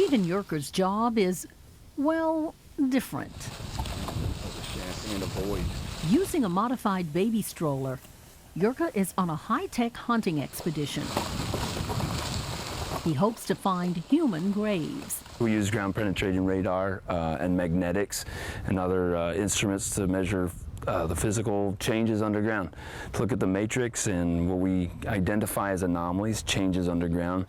Stephen Yerker's job is, well, different. And avoid. Using a modified baby stroller, Yerker is on a high-tech hunting expedition. He hopes to find human graves. We use ground-penetrating radar and magnetics and other instruments to measure the physical changes underground, to look at the matrix and what we identify as anomalies, changes underground,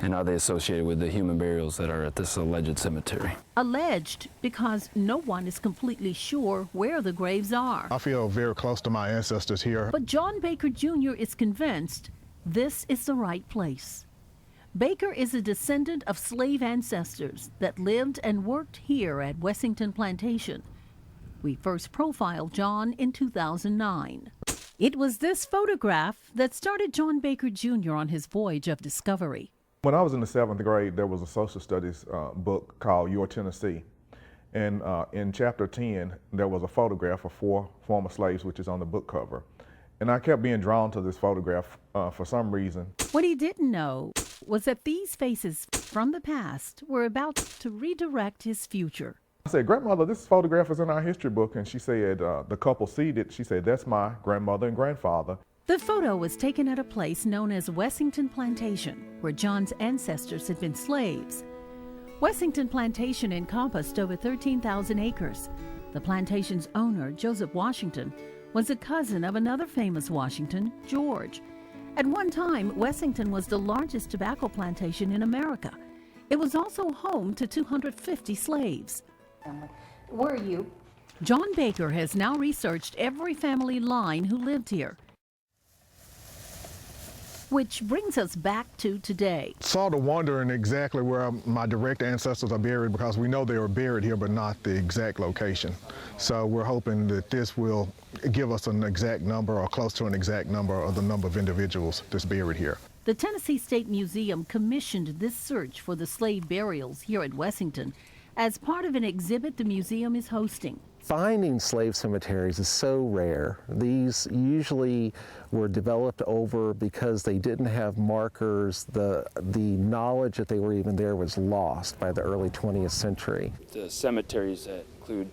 and how they associate with the human burials that are at this alleged cemetery. Alleged because no one is completely sure where the graves are. I feel very close to my ancestors here. But John Baker Jr. is convinced this is the right place. Baker is a descendant of slave ancestors that lived and worked here at Wessington Plantation. We first profiled John in 2009. It was this photograph that started John Baker Jr. on his voyage of discovery. When I was in the 7th grade, there was a social studies book called Your Tennessee. And in chapter 10, there was a photograph of 4 former slaves, which is on the book cover. And I kept being drawn to this photograph for some reason. What he didn't know was that these faces from the past were about to redirect his future. I said, "Grandmother, this photograph is in our history book." And she said, the couple seated, she said, "That's my grandmother and grandfather." The photo was taken at a place known as Wessington Plantation, where John's ancestors had been slaves. Wessington Plantation encompassed over 13,000 acres. The plantation's owner, Joseph Washington, was a cousin of another famous Washington, George. At one time, Wessington was the largest tobacco plantation in America. It was also home to 250 slaves. Where are you? John Baker has now researched every family line who lived here. Which brings us back to today. Sort of wondering exactly where my direct ancestors are buried, because we know they were buried here, but not the exact location. So we're hoping that this will give us an exact number or close to an exact number of the number of individuals that's buried here. The Tennessee State Museum commissioned this search for the slave burials here at Wessington as part of an exhibit the museum is hosting. Finding slave cemeteries is so rare. These usually were developed over because they didn't have markers. The knowledge that they were even there was lost by the early 20th century. The cemeteries that include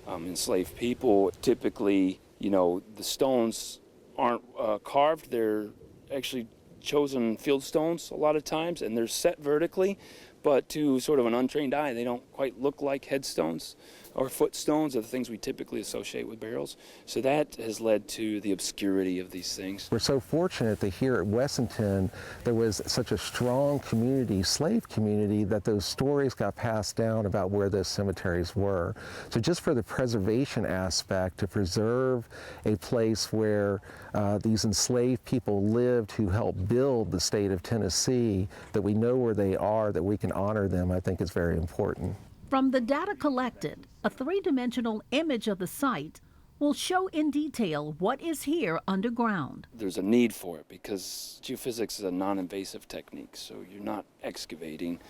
enslaved people, typically, the stones aren't carved. They're actually chosen field stones a lot of times, and they're set vertically, but to sort of an untrained eye, they don't quite look like headstones or footstones, are the things we typically associate with burials. So that has led to the obscurity of these things. We're so fortunate that here at Wessington there was such a strong community, slave community, that those stories got passed down about where those cemeteries were. So just for the preservation aspect, to preserve a place where these enslaved people lived who helped build the state of Tennessee, that we know where they are, that we can honor them, I think is very important. From the data collected, a three-dimensional image of the site will show in detail what is here underground. There's a need for it because geophysics is a non-invasive technique, so you're not excavating.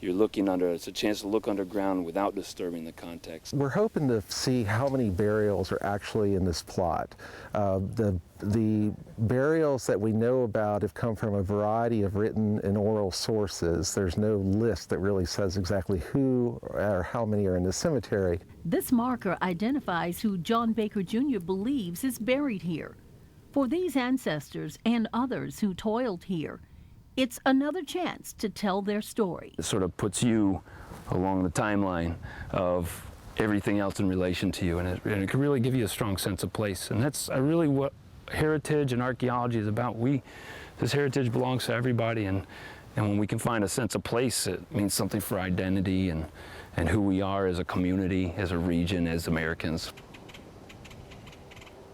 You're looking it's a chance to look underground without disturbing the context. We're hoping to see how many burials are actually in this plot. The burials that we know about have come from a variety of written and oral sources. There's no list that really says exactly who or how many are in the cemetery. This marker identifies who John Baker Jr. believes is buried here. For these ancestors and others who toiled here, it's another chance to tell their story. It sort of puts you along the timeline of everything else in relation to you, and it can really give you a strong sense of place. And that's really what heritage and archaeology is about. This heritage belongs to everybody, and when we can find a sense of place, it means something for identity and who we are as a community, as a region, as Americans.